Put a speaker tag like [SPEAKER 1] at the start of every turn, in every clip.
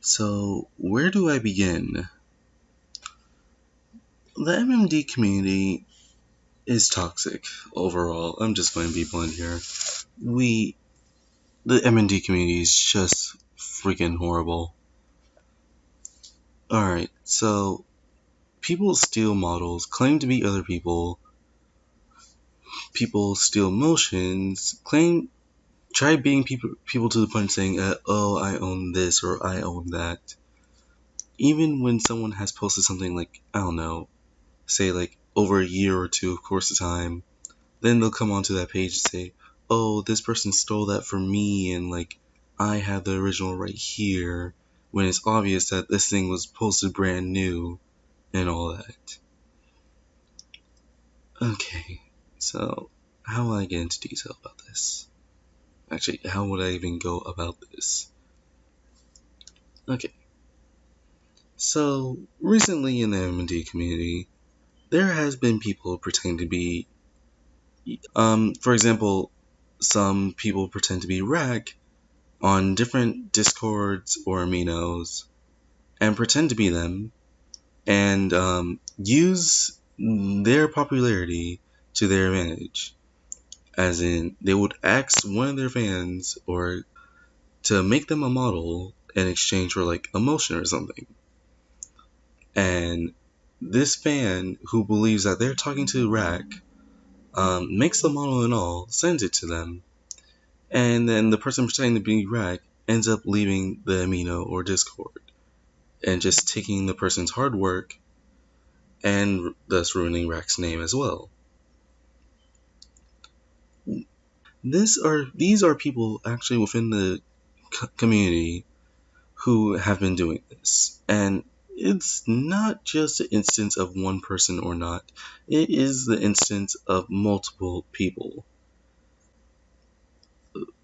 [SPEAKER 1] So, where do I begin? The MMD community is toxic overall. I'm just going to be blunt here. The MMD community is just freaking horrible. Alright, so people steal models, claim to be other people steal emotions, try being people to the point of saying, oh, I own this or I own that. Even when someone has posted something like, I don't know, say like over a year or two of course of time, then they'll come onto that page and say, oh, this person stole that from me and like I have the original right here, when it's obvious that this thing was posted brand new and all that. Okay, so how will I get into detail about this? Actually, how would I even go about this? Okay, so recently in the M&D community, there has been people pretending to be for example, some people pretend to be Rack on different Discords or Aminos and pretend to be them and use their popularity to their advantage. As in, they would ask one of their fans or to make them a model in exchange for like a motion or something. And this fan who believes that they're talking to Rack makes the model and all, sends it to them, and then the person pretending to be Rack ends up leaving the Amino or Discord and just taking the person's hard work and thus ruining Rack's name as well. These are people actually within the community who have been doing this, and it's not just an instance of one person or not, it is the instance of multiple people,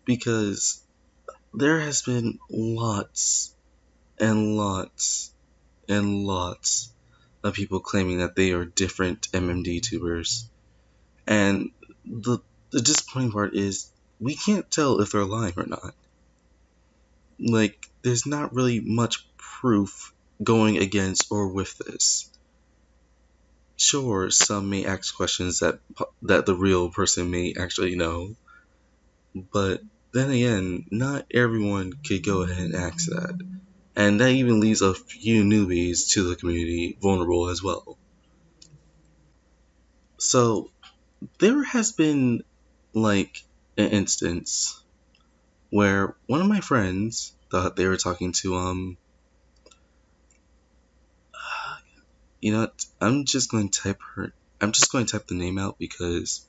[SPEAKER 1] because there has been lots and lots and lots of people claiming that they are different MMD tubers. And the disappointing part is we can't tell if they're lying or not. Like, there's not really much proof going against or with this. Sure, some may ask questions that the real person may actually know, but then again, not everyone could go ahead and ask that. And that even leaves a few newbies to the community vulnerable as well. So, there has been, like, an instance where one of my friends thought they were talking to, you know what, I'm just going to type the name out because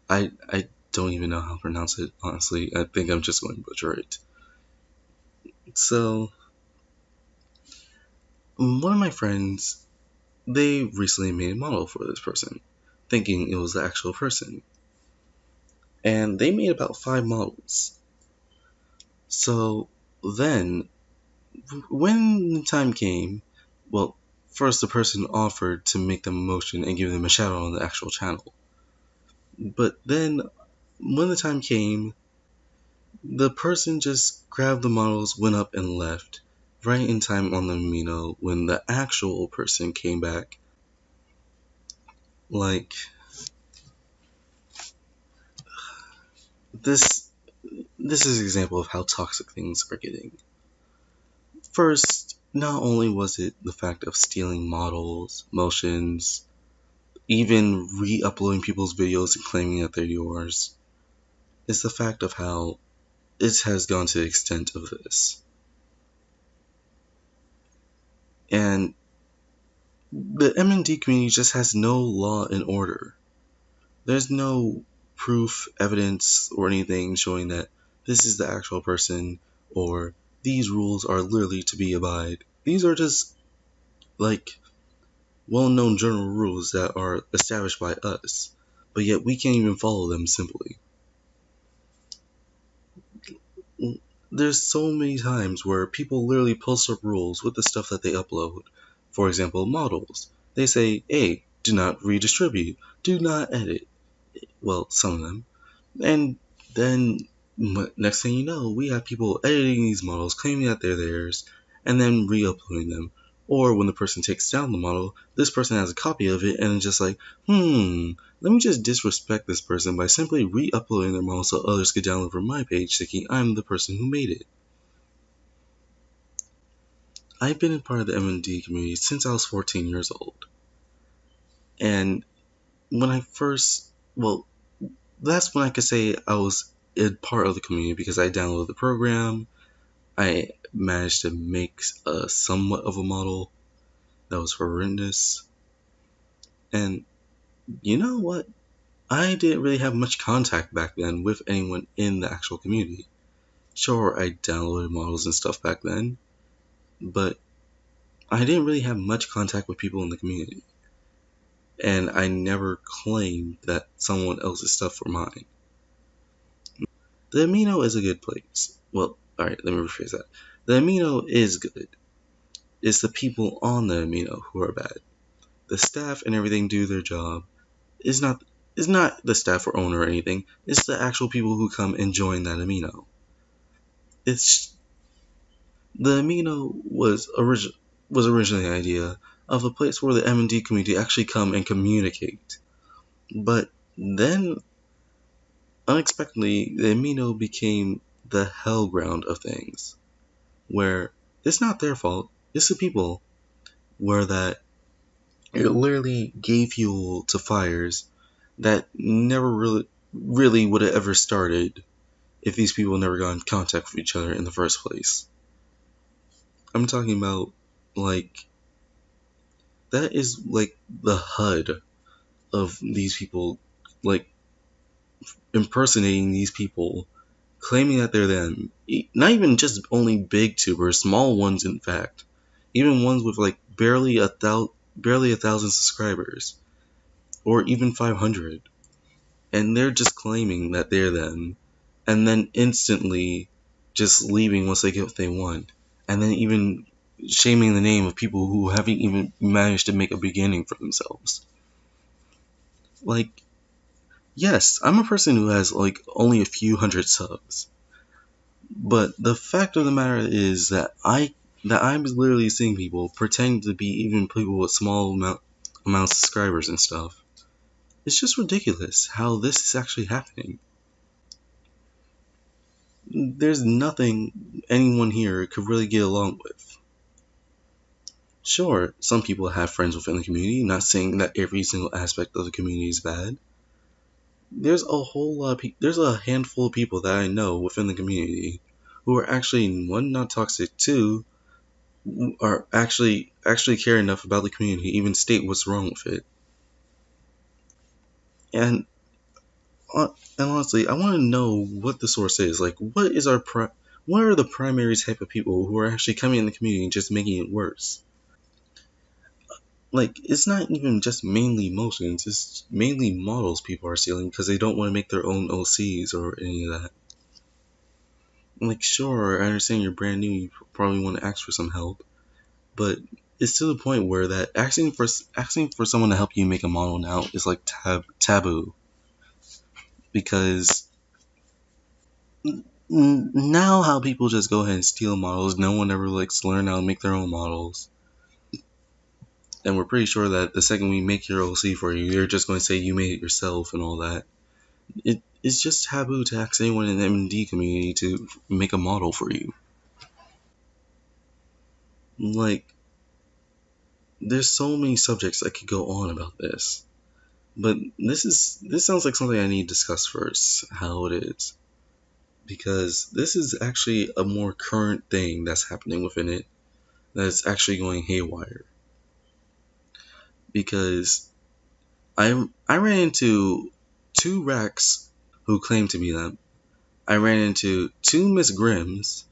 [SPEAKER 1] I don't even know how to pronounce it, honestly. I think I'm just going to butcher it. So, one of my friends, they recently made a model for this person, thinking it was the actual person. And they made about 5 models. So then, when the time came, well, first the person offered to make them a motion and give them a shout out on the actual channel. But then, when the time came, the person just grabbed the models, went up, and left, right in time on the amino when the actual person came back. Like, this is an example of how toxic things are getting. First, not only was it the fact of stealing models, motions, even re-uploading people's videos and claiming that they're yours, it's the fact of how it has gone to the extent of this. And the M&D community just has no law and order. There's no proof, evidence, or anything showing that this is the actual person, or these rules are literally to be abided. These are just, like, well-known general rules that are established by us, but yet we can't even follow them simply. There's so many times where people literally post up rules with the stuff that they upload. For example, models. They say, hey, do not redistribute, do not edit. Well, some of them. And then But next thing you know, we have people editing these models, claiming that they're theirs, and then re-uploading them. Or when the person takes down the model, this person has a copy of it and is just like, let me just disrespect this person by simply re-uploading their model so others could download from my page thinking I'm the person who made it. I've been a part of the MMD community since I was 14 years old. And when I first, that's when I could say I was a part of the community because I downloaded the program. I managed to make a somewhat of a model that was horrendous. And you know what? I didn't really have much contact back then with anyone in the actual community. Sure, I downloaded models and stuff back then, but I didn't really have much contact with people in the community. And I never claimed that someone else's stuff were mine. The amino is a good place. Well, alright, let me rephrase that. The amino is good. It's the people on the amino who are bad. The staff and everything do their job. It's not the staff or owner or anything. It's the actual people who come and join that amino. It's the amino was originally the idea of a place where the M&D community actually come and communicate. But then unexpectedly, the amino became the hell ground of things, where it's not their fault, it's the people, where that it literally gave fuel to fires that never really would have ever started if these people never got in contact with each other in the first place. I'm talking about, like, that is like the HUD of these people, like, impersonating these people, claiming that they're them. Not even just only big tubers, small ones in fact. Even ones with like barely a thousand subscribers. Or even 500. And they're just claiming that they're them. And then instantly just leaving once they get what they want. And then even shaming the name of people who haven't even managed to make a beginning for themselves. Like, yes, I'm a person who has like only a few hundred subs. But the fact of the matter is that I'm literally seeing people pretend to be even people with small amount of subscribers and stuff. It's just ridiculous how this is actually happening. There's nothing anyone here could really get along with. Sure, some people have friends within the community, not saying that every single aspect of the community is bad. There's a whole lot of there's a handful of people that I know within the community who are actually, one, not toxic, two, are actually care enough about the community, even state what's wrong with it. And honestly, I want to know what the source is. Like, what are the primary type of people who are actually coming in the community and just making it worse? Like, it's not even just mainly motions, it's mainly models people are stealing because they don't want to make their own OCs or any of that. Like, sure, I understand you're brand new, you probably want to ask for some help, but it's to the point where that asking for someone to help you make a model now is like taboo. Because now how people just go ahead and steal models, no one ever likes to learn how to make their own models. And we're pretty sure that the second we make your OC for you, you're just going to say you made it yourself and all that. It's just taboo to ask anyone in the MD community to make a model for you. Like, there's so many subjects I could go on about this. But this sounds like something I need to discuss first, how it is. Because this is actually a more current thing that's happening within it, that's actually going haywire. Because I ran into 2 Racks who claimed to be them. I ran into 2 Miss Grimms.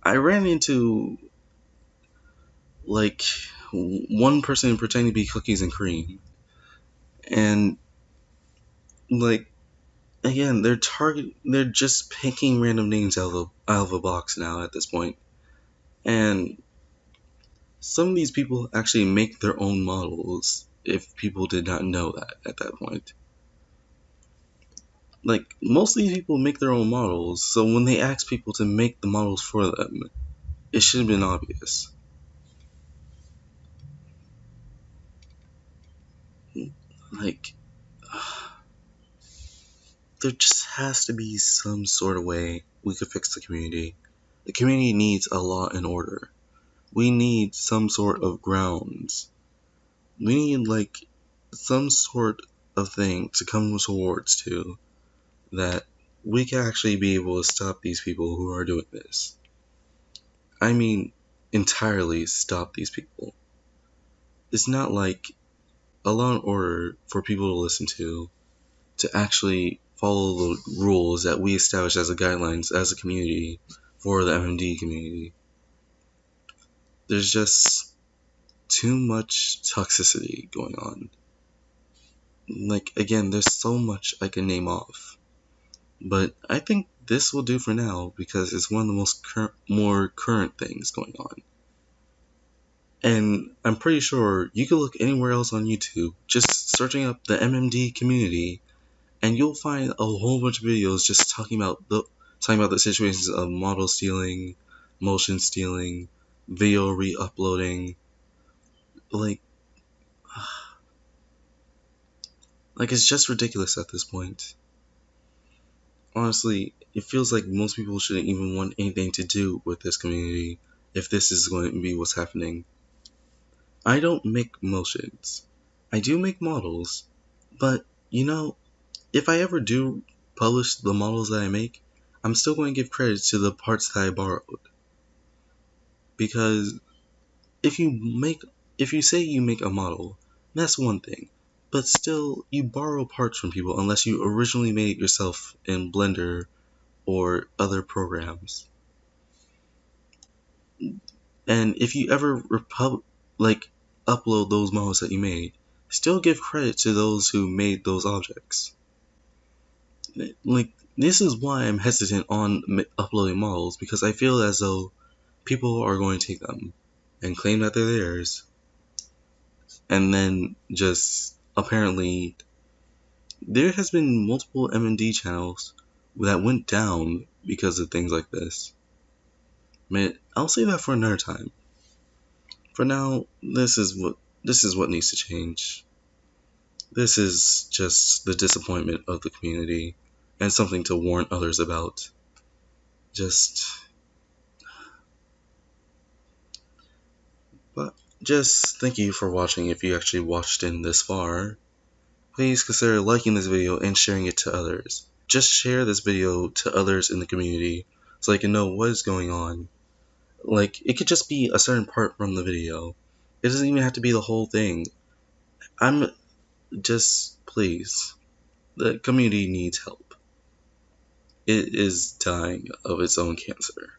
[SPEAKER 1] I ran into like 1 person pretending to be Cookies and Cream. And like, again, they're just picking random names out of a box now at this point. And some of these people actually make their own models if people did not know that at that point. Like, most of these people make their own models, so when they ask people to make the models for them, it should have been obvious. Like, there just has to be some sort of way we could fix the community. The community needs a law and order. We need some sort of grounds. We need, like, some sort of thing to come towards to that we can actually be able to stop these people who are doing this. I mean, entirely stop these people. It's not like a law and order for people to listen to actually follow the rules that we establish as a guidelines as a community for the MMD community. There's just too much toxicity going on. Like, again, there's so much I can name off. But I think this will do for now because it's one of the more current things going on. And I'm pretty sure you can look anywhere else on YouTube, just searching up the MMD community, and you'll find a whole bunch of videos just talking about the situations of model stealing, motion stealing, video re-uploading. Like it's just ridiculous at this point. Honestly, it feels like most people shouldn't even want anything to do with this community if this is going to be what's happening. I don't make motions. I do make models, but if I ever do publish the models that I make, I'm still going to give credit to the parts that I borrowed. Because if you say you make a model, that's one thing. But still, you borrow parts from people unless you originally made it yourself in Blender or other programs. And if you ever upload those models that you made, still give credit to those who made those objects. Like, this is why I'm hesitant on uploading models, because I feel as though people are going to take them and claim that they're theirs, and then just apparently there has been multiple MMD channels that went down because of things like this. Man, I'll save that for another time. For now, this is what needs to change. This is just the disappointment of the community and something to warn others about. But just thank you for watching if you actually watched in this far. Please consider liking this video and sharing it to others. Just share this video to others in the community so they can know what is going on. Like, it could just be a certain part from the video. It doesn't even have to be the whole thing. Please. The community needs help. It is dying of its own cancer.